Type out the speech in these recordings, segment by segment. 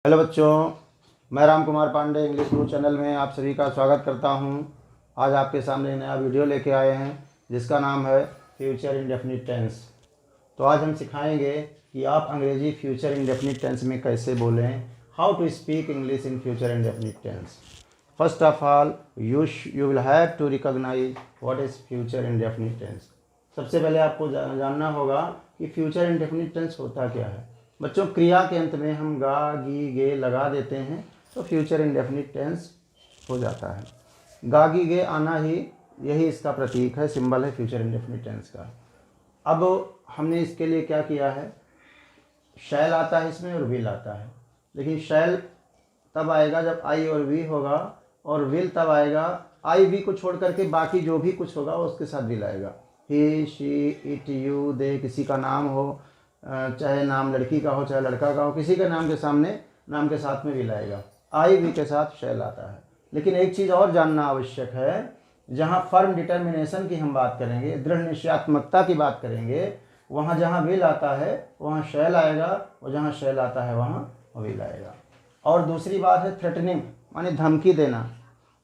Hello बच्चों, मैं Ram Kumar Pandey English गुरु channel में आप सभी का स्वागत करता हूं। आज आपके सामने नया वीडियो लेके आए हैं जिसका नाम है फ्यूचर इंडेफिनिट टेंस। तो आज हम सिखाएंगे कि आप अंग्रेजी फ्यूचर इंडेफिनिट टेंस में कैसे बोलें, how to speak English in future indefinite tense. First of all you will have to recognise what is future indefinite tense. सबसे पहले आपको जानना होगा कि फ्यूचर इंडेफिनिट टेंस होता क्या है। बच्चों, क्रिया के अंत में हम गा गी गे लगा देते हैं तो फ्यूचर इंडेफिनिट टेंस हो जाता है। गा गी गे आना ही यही इसका प्रतीक है, सिंबल है फ्यूचर इंडेफिनिट टेंस का। अब हमने इसके लिए क्या किया है, शैल आता है इसमें और विल आता है, लेकिन शैल तब आएगा जब आई और वी होगा, और विल तब आएगा आई वी को छोड़ करके बाकी जो भी कुछ होगा उसके साथ विल आएगा। ही शी इट यू दे, किसी का नाम हो, चाहे नाम लड़की का हो चाहे लड़का का हो, किसी के नाम के सामने नाम के साथ में विल आएगा। आई वी के साथ शैल आता है। लेकिन एक चीज़ और जानना आवश्यक है, जहाँ फर्म डिटर्मिनेशन की हम बात करेंगे, दृढ़ निश्चयात्मकता की बात करेंगे, वहाँ जहाँ विल आता है वहाँ शैल आएगा, और जहाँ शैल आता है वहाँ विल आएगा। और दूसरी बात है थ्रेटनिंग, माने धमकी देना।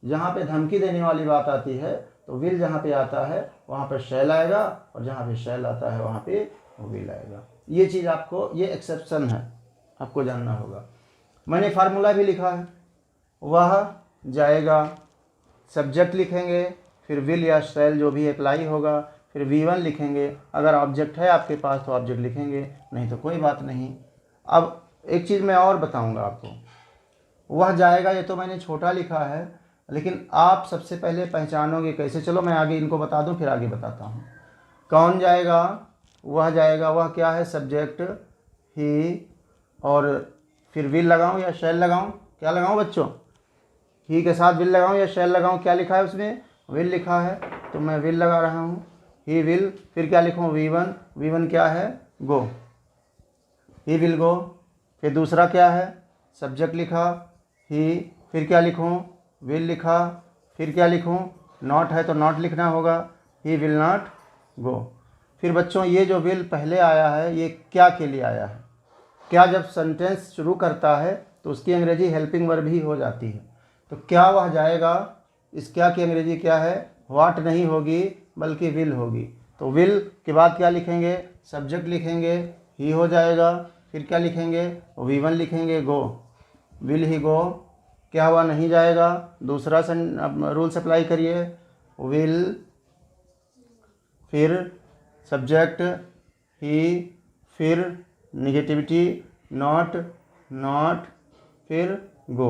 जहाँ पे धमकी देने वाली बात आती है तो विल जहाँ पे आता है वहाँ पर शैल आएगा, और जहाँ पे शैल आता है वहाँ पे विल आएगा। ये चीज़ आपको, ये एक्सेप्शन है, आपको जानना होगा। मैंने फार्मूला भी लिखा है, वह जाएगा, सब्जेक्ट लिखेंगे, फिर विल या शैल जो भी अप्लाई होगा, फिर V1 लिखेंगे। अगर ऑब्जेक्ट है आपके पास तो ऑब्जेक्ट लिखेंगे, नहीं तो कोई बात नहीं। अब एक चीज़ मैं और बताऊंगा आपको, वह जाएगा ये तो मैंने छोटा लिखा है, लेकिन आप सबसे पहले पहचानोगे कैसे। चलो मैं आगे इनको बता दूं, फिर आगे बताता हूँ। कौन जाएगा, वह जाएगा, वह क्या है, सब्जेक्ट ही, और फिर विल लगाऊं या शैल लगाऊं, क्या लगाऊं बच्चों, ही के साथ विल लगाऊं या शैल लगाऊं। क्या लिखा है उसमें, विल लिखा है, तो मैं विल लगा रहा हूं, ही विल। फिर क्या लिखूं, V1, V1 क्या है, गो, ही विल गो। फिर दूसरा क्या है, सब्जेक्ट लिखा ही, फिर क्या लिखूं, विल लिखा, फिर क्या लिखूं, नॉट है तो नॉट लिखना होगा, ही विल नॉट गो। फिर बच्चों ये जो विल पहले आया है ये क्या के लिए आया है, क्या जब सेंटेंस शुरू करता है तो उसकी अंग्रेजी हेल्पिंग वर्ब ही हो जाती है, तो क्या वह जाएगा, इस क्या की अंग्रेजी क्या है, व्हाट नहीं होगी बल्कि विल होगी। तो विल के बाद क्या लिखेंगे, सब्जेक्ट लिखेंगे, ही हो जाएगा, फिर क्या लिखेंगे, V1 लिखेंगे, गो, विल ही गो। क्या हुआ, नहीं जाएगा, दूसरा रूल्स अप्लाई करिए, विल, फिर सब्जेक्ट ही, फिर निगेटिविटी नॉट, नॉट, फिर गो।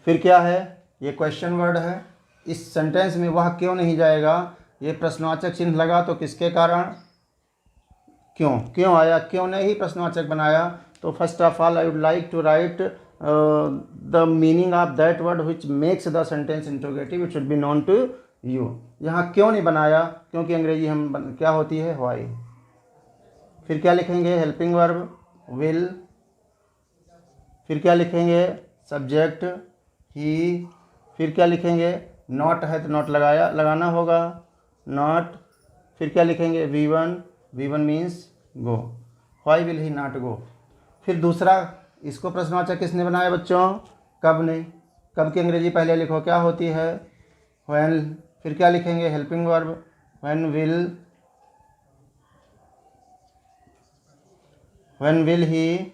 फिर क्या है, ये क्वेश्चन वर्ड है। इस सेंटेंस में वह क्यों नहीं जाएगा, ये प्रश्नवाचक चिन्ह लगा तो किसके कारण, क्यों, क्यों आया, क्यों ने ही प्रश्नवाचक बनाया। तो first of all I would like to write the meaning of that word which makes the sentence interrogative, it should be known to you. यहाँ क्यों नहीं बनाया, क्योंकि अंग्रेजी हम क्या होती है, व्हाई। फिर क्या लिखेंगे, हेल्पिंग वर्ब विल, फिर क्या लिखेंगे, सब्जेक्ट ही, फिर क्या लिखेंगे, नॉट है तो नॉट लगाना होगा, नॉट। फिर क्या लिखेंगे, V1, V1 means go, why will he not go. फिर दूसरा, इसको प्रश्नवाचक किसने बनाया बच्चों, कब ने। कब की अंग्रेजी पहले लिखो, क्या होती है, व्हेन। फिर क्या लिखेंगे, helping verb when will he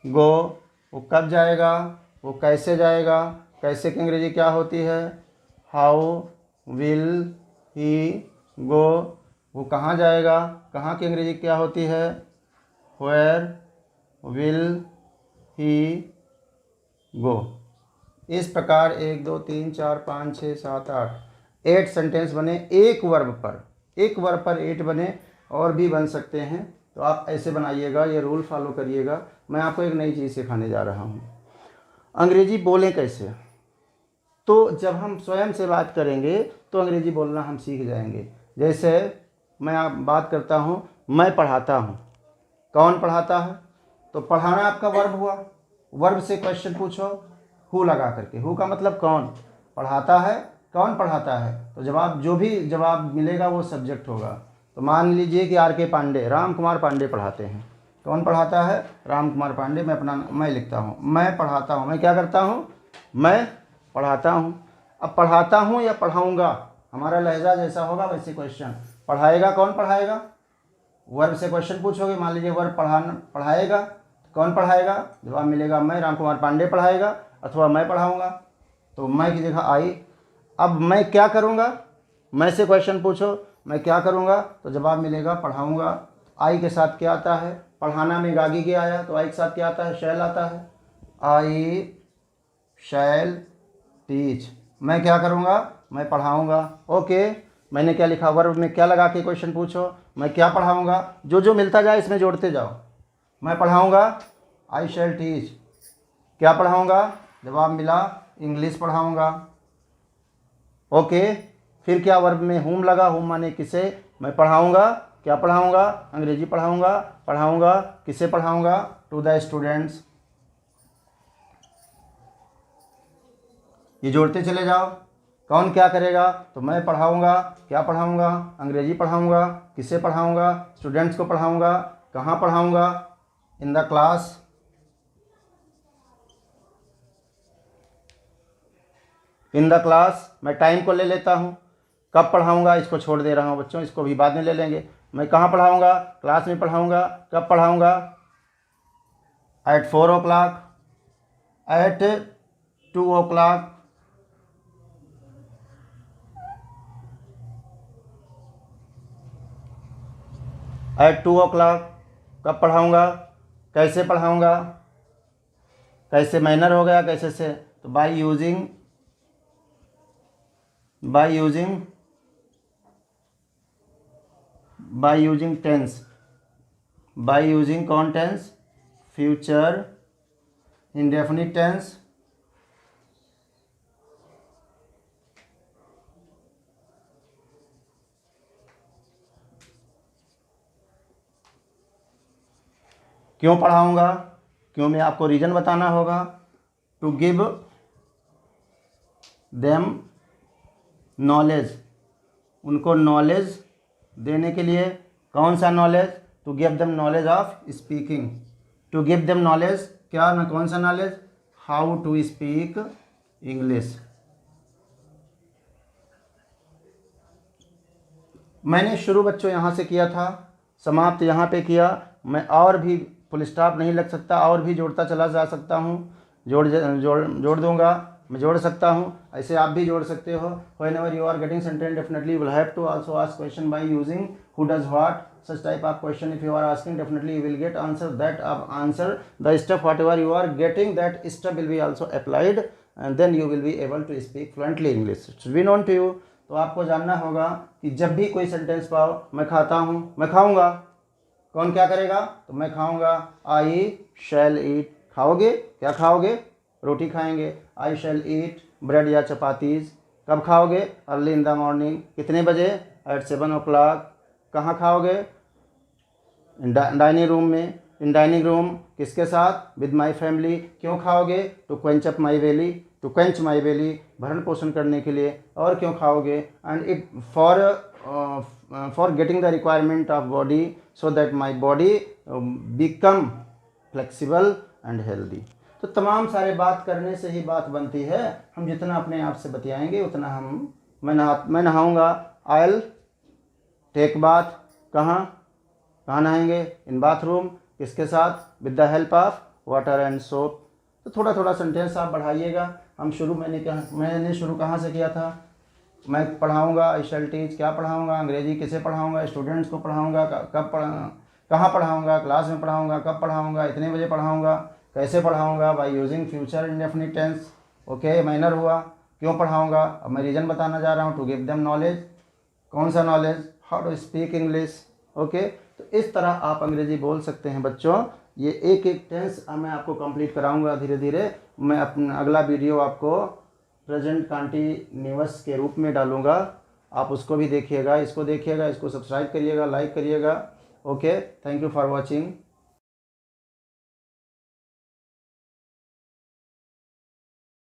go. वो कब जाएगा, वो कैसे जाएगा, कैसे की अंग्रेजी क्या होती है, हाउ विल ही गो। वो कहाँ जाएगा, कहाँ की अंग्रेजी क्या होती है, वेयर विल ही गो। इस प्रकार 1 2 3 4 5 6 7 8 सेंटेंस बने एक वर्ब पर, एक वर्ब पर 8 बने, और भी बन सकते हैं। तो आप ऐसे बनाइएगा, ये रूल फॉलो करिएगा। मैं आपको एक नई चीज़ सिखाने जा रहा हूँ, अंग्रेजी बोलें कैसे। तो जब हम स्वयं से बात करेंगे तो अंग्रेजी बोलना हम सीख जाएंगे। जैसे मैं आप बात करता हूँ, मैं पढ़ाता हूँ, कौन पढ़ाता है, तो पढ़ाना आपका वर्ब हुआ, वर्ब से क्वेश्चन पूछो हु लगा करके, हु का मतलब कौन पढ़ाता है, कौन पढ़ाता है, तो जवाब जो भी जवाब मिलेगा वो सब्जेक्ट होगा। तो मान लीजिए कि R.K. पांडे, राम कुमार पांडे पढ़ाते हैं, कौन पढ़ाता है? राम कुमार पांडे। मैं लिखता हूँ, मैं पढ़ाता हूँ। मैं क्या करता हूँ? मैं पढ़ाता हूँ। अब पढ़ाता हूँ या पढ़ाऊँगा, हमारा लहजा जैसा होगा वैसे क्वेश्चन। पढ़ाएगा, कौन पढ़ाएगा? वर्ब से क्वेश्चन पूछोगे, मान लीजिए वर्ब पढ़ाएगा, कौन पढ़ाएगा? जवाब मिलेगा मैं, राम कुमार पांडे पढ़ाएगा, अथवा मैं पढ़ाऊँगा। तो मैं की जगह आई। अब मैं क्या करूँगा? मैं से क्वेश्चन पूछो, मैं क्या करूँगा? तो जवाब मिलेगा पढ़ाऊँगा। आई के साथ क्या आता है? पढ़ाना में गागी के आया, तो आई के साथ क्या आता है? शैल आता है। आई शैल टीच। मैं क्या करूँगा? मैं पढ़ाऊँगा। ओके, मैंने क्या लिखा? वर्ब में क्या लगा के क्वेश्चन पूछो, मैं क्या पढ़ाऊँगा? जो जो मिलता जाए इसमें जोड़ते जाओ। मैं पढ़ाऊँगा, आई शैल टीच। क्या पढ़ाऊँगा? जवाब मिला इंग्लिश पढ़ाऊँगा। ओके, फिर क्या वर्ब में हुम लगा, हुम माने किसे। मैं पढ़ाऊँगा, क्या पढ़ाऊँगा? अंग्रेजी पढ़ाऊँगा। पढ़ाऊँगा, किसे पढ़ाऊँगा? To the students. ये जोड़ते चले जाओ। कौन क्या करेगा? तो मैं पढ़ाऊँगा, क्या पढ़ाऊँगा? अंग्रेजी पढ़ाऊँगा। किसे पढ़ाऊँगा? स्टूडेंट्स को पढ़ाऊँगा। कहाँ पढ़ाऊँगा? In the class. In the class, मैं टाइम को ले लेता हूँ। कब पढ़ाऊँगा इसको छोड़ दे रहा हूँ बच्चों, इसको भी बाद में ले लेंगे। मैं कहाँ पढ़ाऊँगा? क्लास में पढ़ाऊँगा। कब पढ़ाऊँगा? Eight 4 o'clock, eight 2 o'clock, eight 2 o'clock। कब पढ़ाऊँगा? कैसे पढ़ाऊँगा? कैसे मैनर हो गया, कैसे से? तो by using tense. By using कौन टेंस? Future indefinite tense. क्यों पढ़ाऊँगा? क्यों में आपको रीज़न बताना होगा। टू गिव देम नॉलेज, उनको नॉलेज देने के लिए। कौन सा knowledge? To give them knowledge of speaking. To give them knowledge, क्या ना, कौन सा knowledge? How to speak English. मैंने शुरू बच्चों यहाँ से किया था, समाप्त यहाँ पे किया। मैं और भी फुल स्टॉप नहीं लग सकता, और भी जोड़ता चला जा सकता हूँ। जोड़ दूंगा, मैं जोड़ सकता हूँ। ऐसे आप भी जोड़ सकते हो। whenever you are getting sentence, definitely you will have to also ask question by using who does what, such type of question. If you are asking, definitely you will get answer. That answer, the stuff whatever you are getting, that stuff will be also applied, and then you will be able to speak fluently English. It should be known to you. तो आपको जानना होगा कि जब भी कोई sentence पाओ, मैं खाता हूँ, मैं खाऊंगा। कौन क्या करेगा? तो मैं खाऊंगा। आई शैल ईट। खाओगे, क्या खाओगे? रोटी खाएंगे। आई शैल ईट ब्रेड या चपातीज। कब खाओगे? Early in the morning. कितने बजे? Eight 7 o'clock। कहाँ खाओगे? डाइनिंग रूम में। इन डाइनिंग रूम, किसके साथ? With my family. क्यों खाओगे? To quench up my belly, to quench my belly, भरण पोषण करने के लिए। और क्यों खाओगे? And eat for getting the requirement of body, so that my body become flexible and healthy. तो तमाम सारे बात करने से ही बात बनती है। हम जितना अपने आप से बतियाएंगे उतना हम। मैं नहाऊंगा। Oil take bath. कहाँ नहाएंगे? In bathroom. किसके साथ? With the help of water and soap. तो थोड़ा थोड़ा सेंटेंस आप बढ़ाइएगा। मैंने शुरू कहाँ से किया था? मैं पढ़ाऊँगा, आई शैल टीच। क्या पढ़ाऊँगा? अंग्रेजी। किसे पढ़ाऊँगा? स्टूडेंट्स को पढ़ाऊँगा। कहाँ पढ़ाऊँगा? क्लास में पढ़ाऊँगा। कब पढ़ाऊँगा? इतने बजे पढ़ाऊँगा। कैसे पढ़ाऊँगा? By using future indefinite tense. Okay, manner हुआ। क्यों पढ़ाऊँगा? अब मैं रीज़न बताना जा रहा हूँ। To give them knowledge. कौन सा knowledge? How to speak English. Okay, तो इस तरह आप अंग्रेजी बोल सकते हैं बच्चों। ये एक एक टेंस मैं आपको कंप्लीट कराऊंगा धीरे धीरे। मैं अपना अगला वीडियो आपको प्रेजेंट कंटिन्यूअस के रूप में डालूंगा। आप उसको भी देखिएगा, इसको देखिएगा, इसको सब्सक्राइब करिएगा, लाइक करिएगा। Okay, thank you for watching.